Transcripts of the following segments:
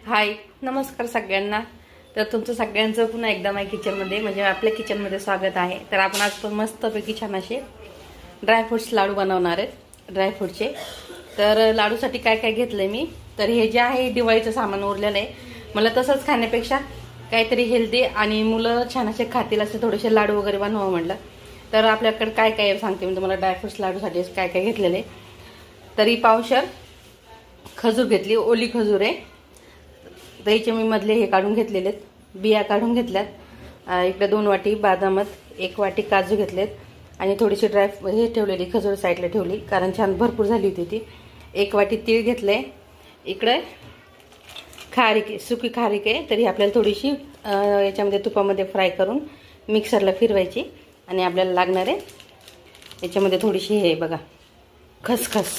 हाय नमस्कार सगळ्यांना। तर तुमचं सगळ्यांचं पुन्हा एकदा माय किचनमध्ये म्हणजे आपल्या किचनमध्ये स्वागत आहे। तर आपण आज पण मस्तपैकी छान असे ड्रायफ्रुट्स लाडू बनवणार आहेत ड्रायफ्रूटचे। तर लाडूसाठी काय काय घेतलंय मी, तर हे जे आहे दिवाळीचं सामान उरलेलं आहे। मला तसंच खाण्यापेक्षा काहीतरी हेल्दी आणि मुलं छान असे खातील असे थोडेसे लाडू वगैरे बनवावं म्हटलं। तर आपल्याकडे काय काय सांगते मी तुम्हाला ड्रायफ्रुट्स लाडूसाठी काय काय घेतलेले। तरी पावशर खजूर घेतली, ओली खजूर आहे। दहीचे मी मधले हे काढून घेतलेले आहेत, बिया काढून घेतल्यात। इकडे 2 वाटी बदामत, 1 वाटी काजू घेतलेत आणि थोडीशी हे ठेवलेली खजूर साईडला ठेवली कारण छान भरपूर झाली होती ती। 1 वाटी तीळ घेतले। इकडे खारीक, सुकी खारीक आहे, तरी आपल्याला थोडीशी याच्यामध्ये तुपामध्ये फ्राय करून मिक्सरला फिरवायची आणि आपल्याला लागणार आहे याच्यामध्ये थोडीशी हे बघा खसखस,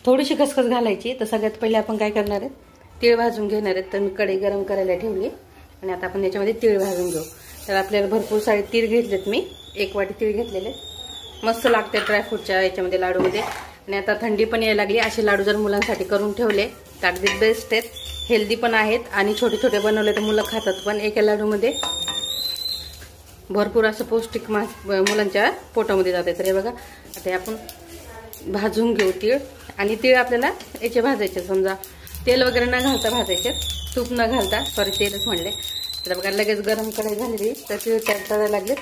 थोडीशी खसखस घालायची। तर सगळ्यात पहिले आपण काय करणार आहे, तीळ भाजून घेणार आहेत। तर मी कढई गरम करायला ठेवली आणि आता आपण याच्यामध्ये तीळ भाजून घेऊ। तर आपल्याला भरपूर सारे तीळ घेतलेत मी, 1 वाटी तीळ घेतलेले। मस्त लागते ड्रायफ्रूटच्या याच्यामध्ये लाडूमध्ये। आणि आता थंडी पण यायला लागली, असे लाडू जर मुलांसाठी करून ठेवले तर अगदी बेस्ट आहेत, हेल्दी पण आहेत आणि छोटे छोटे बनवले तर मुलं खातात पण। एका लाडूमध्ये भरपूर असं पौष्टिक मुलांच्या पोटामध्ये जाते। तर हे बघा आता आपण भाजून घेऊ तीळ। आणि तीळ आपल्याला याचे भाजायचे, समजा तेल वगैरे न घालता भाजायचे, तूप न घालता, सॉरी तेलच म्हणले। तर बघा लगेच गरम कढई झालेली, तर तीळ तळायला लागले।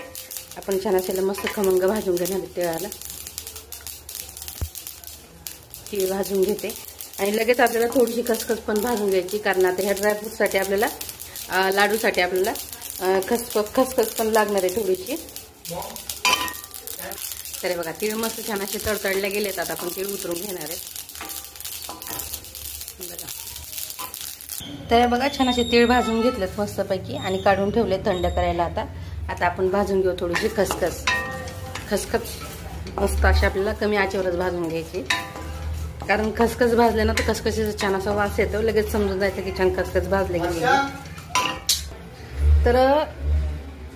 आपण छान असेल मस्त खमंग भाजून घेणार तिळाला। तीळ भाजून घेते आणि लगेच आपल्याला थोडीशी खसखस पण भाजून घ्यायची कारण आता ह्या ड्रायफ्रूटसाठी आपल्याला लाडूसाठी आपल्याला खसखस पण लागणार आहे थोडीशी। तर बघा तीळ मस्त छान असे तडतडले गेलेत, आता आपण तीळ उतरून घेणार आहे बघा। तर बघा छान असे तीळ भाजून घेतलेत मस्तपैकी आणि काढून ठेवले थंड करायला। आता आपण भाजून घेऊ थोडीशी खसखस मस्त अशी आपल्याला कमी आचेवरच भाजून घ्यायची कारण खसखस भाजले ना तर खसखशीचा छान असा वास येतो, लगेच समजून जायचं की छान खसखस भाजले गेली। तर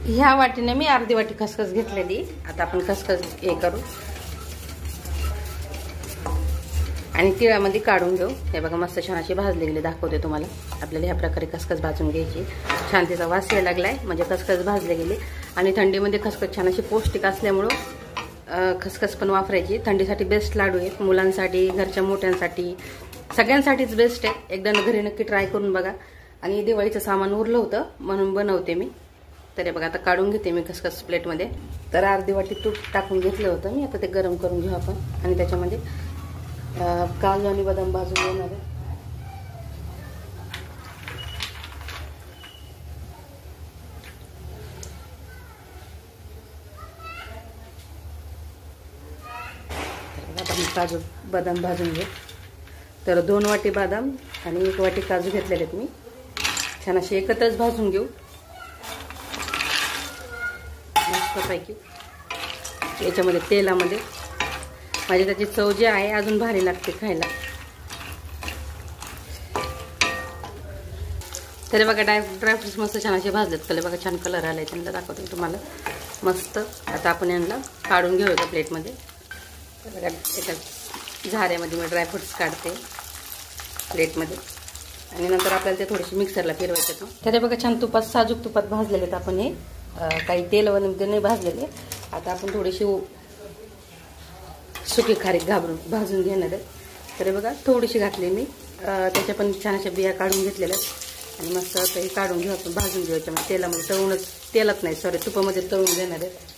ह्या वाटीने मी अर्धी वाटी खसखस घेतलेली। आता आपण खसखस हे करू आणि तिळामध्ये काढून घेऊ। हे बघा मस्त छान अशी भाजले गेले, दाखवते तुम्हाला। आपल्याला ह्या प्रकारे खसखस भाजून घ्यायची, छान तिचा वास यायला लागलाय म्हणजे खसखस भाजले गेली। आणि थंडीमध्ये खसखस छान अशी पौष्टिक असल्यामुळं खसखस पण वापरायची। थंडीसाठी बेस्ट लाडू आहेत, मुलांसाठी, घरच्या मोठ्यांसाठी, सगळ्यांसाठीच बेस्ट आहे। एकदा घरी नक्की ट्राय करून बघा। आणि दिवाळीचं सामान उरलं होतं म्हणून बनवते मी। तर हे बघा आता काढून घेते मी खसखस प्लेटमध्ये। तर अर्धी वाटी तूप टाकून घेतलं होतं मी, आता ते गरम करून घेऊ आपण आणि त्याच्यामध्ये काजू आणि बदाम भाजून घेणार आहे। काजू बदाम भाजून घेऊ। तर 2 वाटी बदाम आणि 1 वाटी काजू घेतलेले आहेत मी, छान असे एकत्रच भाजून घेऊ मस्तपैकी याच्यामध्ये तेलामध्ये। माझी त्याची चव जी आहे अजून भारी लागते खायला। तरी बघा ड्रायफ्रुट्स मस्त छान असे भाजलेत, कले बघा छान कलर आलाय त्यांना, दाखवते तुम्हाला मस्त। आता आपण यांना काढून घेऊया प्लेटमध्ये। बघा एका झाऱ्यामध्ये मी ड्रायफ्रुट्स काढते प्लेटमध्ये आणि नंतर आपल्याला ते थोडीशी मिक्सरला फिरवायचे। तर बघा छान तुपात, साजूक तुपात भाजलेले आहेत आपण हे, काही तेल वगैरे नाही भाजलेले। आता आपण थोडीशी सुकी खारीक भाजून घेणार आहे। तर बघा थोडीशी घातली मी, त्याच्या पण छान अशा बिया काढून घेतलेल्या आणि मस्त हे काढून घेऊ आपण, भाजून घेऊ याच्यामध्ये तेलामध्ये, तळूनच, तेलात नाही सॉरी तुपामध्ये तळून घेणार आहे।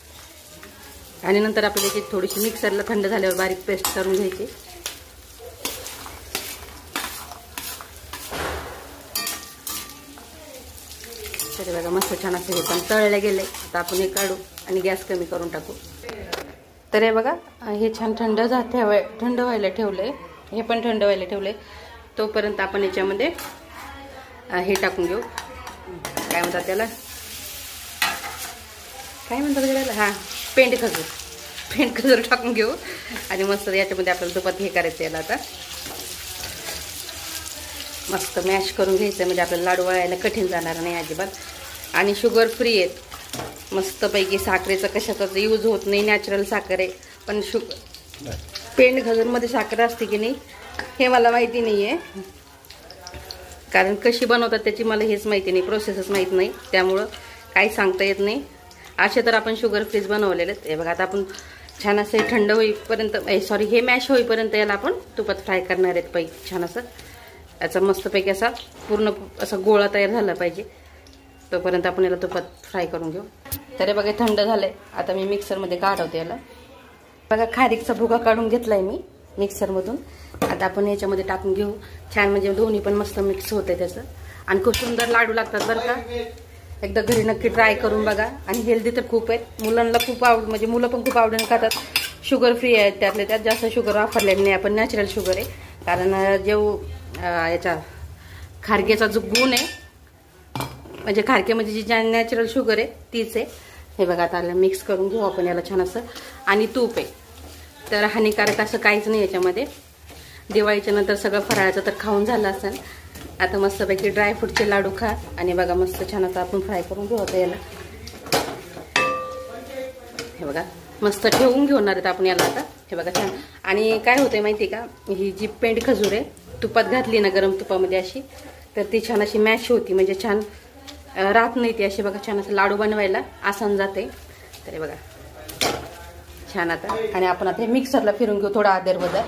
आणि नंतर आपल्याला त्याची थोडीशी मिक्सरला थंड झाल्यावर बारीक पेस्ट करून घ्यायची। तर बघा मस्त छान असं हे पण तळले गेले। आता आपण हे काढू आणि गॅस कमी करून टाकू। तर हे बघा हे छान थंड व्हायला ठेवलंय, हे पण थंड व्हायला ठेवलंय। तोपर्यंत आपण याच्यामध्ये हे टाकून घेऊ, काय म्हणतात त्याला, काय म्हणतात त्याला, हां पेंड खजूर टाकून घेऊ आणि मस्त याच्यामध्ये आपल्याला तुपात हे करायचं याला। आता मस्त मॅश करून घ्यायचं म्हणजे आपल्याला लाडू वळायला कठीण जाणार नाही अजिबात। आणि शुगर फ्री आहेत मस्तपैकी, साखरेचा कशाचाच यूज होत नाही, नॅचरल साखर आहे। पण पेंड खजूरमध्ये साखर असते की नाही हे मला माहिती नाहीये, कारण कशी बनवतात त्याची मला हेच माहिती नाही, प्रोसेसच माहीत नाही, त्यामुळं काही सांगता येत नाही. असे तर आपण शुगर फ्रीज बनवलेले आहेत. हे बघा आता आपण छान असं थंड होईपर्यंत हे मॅश होईपर्यंत याला आपण तुपात फ्राय करणार आहेत. पैकी छान असं याचा मस्तपैकी असा पूर्ण असा गोळा तयार झाला पाहिजे, तोपर्यंत आपण याला तुपात फ्राय करून घेऊ. तर हे बघा थंड झालंय. आता मी मिक्सरमध्ये काढवते याला. बघा खारीकचा भुगा काढून घेतलाय मी मिक्सरमधून. आता आपण याच्यामध्ये टाकून घेऊ. छान म्हणजे दोन्ही पण मस्त मिक्स होते त्याचं, आणि खूप सुंदर लाडू लागतात बरं का. एकदा घरी नक्की ट्राय करून बघा. आणि हेल्दी तर खूप आहेत, मुलांना खूप म्हणजे मुलं पण खूप आवडीने खातात. शुगर फ्री आहेत, त्यातले त्यात जास्त शुगर वापरलेली नाही आपण, नॅचरल शुगर आहे. कारण जो याचा खारकेचा जो गुण आहे, म्हणजे खारकेमध्ये जी नॅचरल शुगर आहे तीच आहे. हे बघा आता मिक्स करून घेऊ आपण याला छान असं. आणि तूप आहे, तर हानिकारक असं काहीच नाही याच्यामध्ये. दिवाळीच्या नंतर सगळं फराळाचं तर खाऊन झालं असेल. आता मस्तपैकी ड्रायफ्रूटचे लाडू खा. आणि बघा मस्त छान आता आपण फ्राय करून घेऊ आता याला. हे बघा मस्त ठेवून घेणार आहेत आपण याला आता. हे बघा छान. आणि काय होतंय माहिती का, ही जी पेंड खजूर आहे तुपात घातली ना गरम तुपामध्ये अशी, तर ती छान अशी मॅश होती, म्हणजे छान राहत नाही ती अशी. बघा छान असं लाडू बनवायला आसान जाते. तर हे बघा छान आता. आणि आपण आता हे मिक्सरला फिरून घेऊ थोडा आदर-बदर.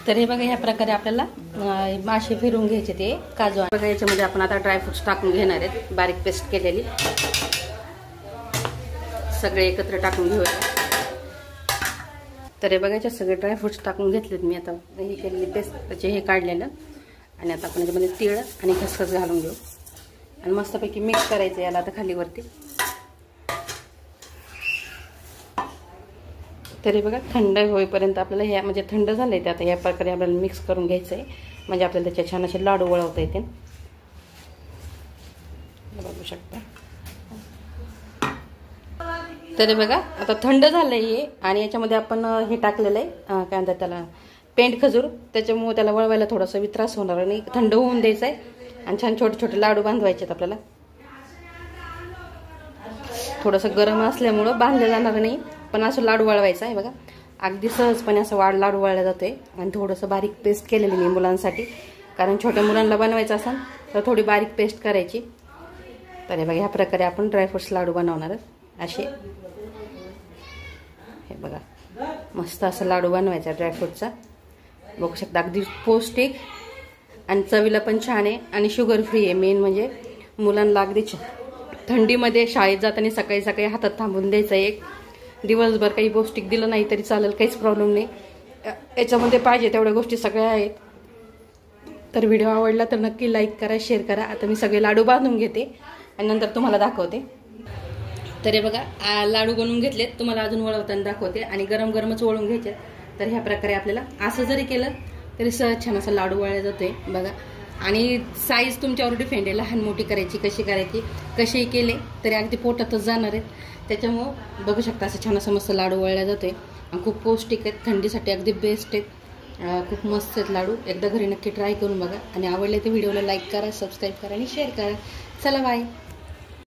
तर हे बघा ह्या प्रकारे आपल्याला मासे फिरून घ्यायचे ते काजू. बघा याच्यामध्ये आपण आता ड्रायफ्रुट्स टाकून घेणार आहेत, बारीक पेस्ट केलेली सगळे एकत्र टाकून घेऊया. तर हे बघा याच्यात सगळे ड्रायफ्रुट्स टाकून घेतलेत मी आता. हे केलेली पेस्ट त्याचे हे काढलेलं. आणि आता आपण याच्यामध्ये तीळ आणि खसखस घालून घेऊ आणि मस्तपैकी मिक्स करायचं याला आता खालीवरती. तरी बघा थंड होईपर्यंत आपल्याला ह्या म्हणजे थंड झालंय ते आता या प्रकारे आपल्याला मिक्स करून घ्यायचं आहे, म्हणजे आपल्याला त्याचे छान असे लाडू वळवता येतील. बघू शकता. तरी बघा आता थंड झालंय हे. आणि याच्यामध्ये आपण हे टाकलेलं आहे काय म्हणतात त्याला, पेंड खजूर. त्याच्यामुळे त्याला वळवायला थोडासा त्रास होणार नाही. थंड होऊन द्यायचं आहे आणि छान छोटे छोटे लाडू बांधवायचे आहेत आपल्याला. थोडंसं गरम असल्यामुळं बांधलं जाणार नाही, पण असं लाडू वळवायचा आहे. बघा अगदी सहजपणे असं लाडू वळला जातोय. आणि थोडंसं बारीक पेस्ट केलेली मी मुलांसाठी, कारण छोट्या मुलांना बनवायचं असेल तर थोडी बारीक पेस्ट करायची. तर हे बघा ह्या प्रकारे आपण ड्रायफ्रुट्स लाडू बनवणार असे. हे बघा मस्त असं लाडू बनवायचा ड्रायफ्रूटचा. बघू शकता अगदी पौष्टिक आणि चवीला पण छान आहे आणि शुगर फ्री आहे. मेन म्हणजे मुलांना अगदी थंडीमध्ये शाळेत जाताना सकाळी सकाळी हातात थांबून द्यायचं. एक दिवसभर काही पौष्टिक दिलं नाही तरी चालेल, काहीच प्रॉब्लेम नाही. याच्यामध्ये पाहिजे तेवढ्या गोष्टी सगळ्या आहेत. तर व्हिडिओ आवडला तर नक्की लाईक करा, शेअर करा. आता मी सगळे लाडू बांधून घेते आणि नंतर तुम्हाला दाखवते. तर हे बघा लाडू बनवून घेतलेत, तुम्हाला अजून वळवताना दाखवते. आणि गरम गरमच वळून घ्यायचे. तर ह्या प्रकारे आपल्याला असं जरी केलं तरी सहज छान असं लाडू वळला जातोय बघा. आणि साईज तुमच्यावर डिपेंड आहे, लहान मोठी करायची कशी करायची. कसेही केले तरी अगदी पोटातच जाणार आहेत. त्याच्यामुळं बघू शकता असं छान असं मस्त लाडू वळला जातोय. आणि खूप पौष्टिक आहेत, थंडीसाठी अगदी बेस्ट आहेत. खूप मस्त आहेत लाडू. एकदा घरी नक्की ट्राय करून बघा. आणि आवडले तर व्हिडिओला लाईक करा, सबस्क्राईब करा आणि शेअर करा. चला बाय.